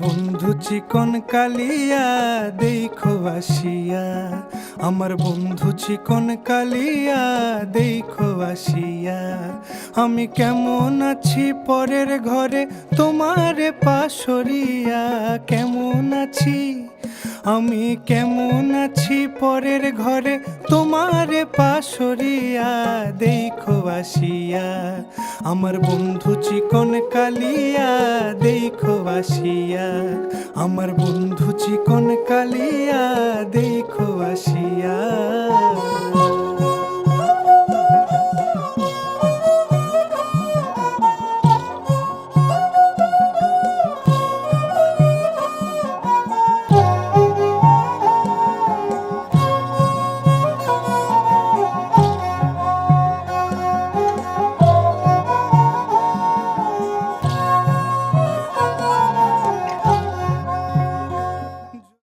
বন্ধু চিকন কালিয়া দেখো আসিয়া, আমার বন্ধু চিকন কালিয়া দেখো আসিয়া। আমি কেমন আছি পরের ঘরে তোমারে পাশরিয়া, কেমন আছি আমি কেমন আছি পরের ঘরে তোমারে পাশরিয়া দেখো আসিয়া। আমার বন্ধু চিকন কালিয়া দেখো আসিয়া, আমার বন্ধু চিকন কালিয়া দেখো আসিয়া।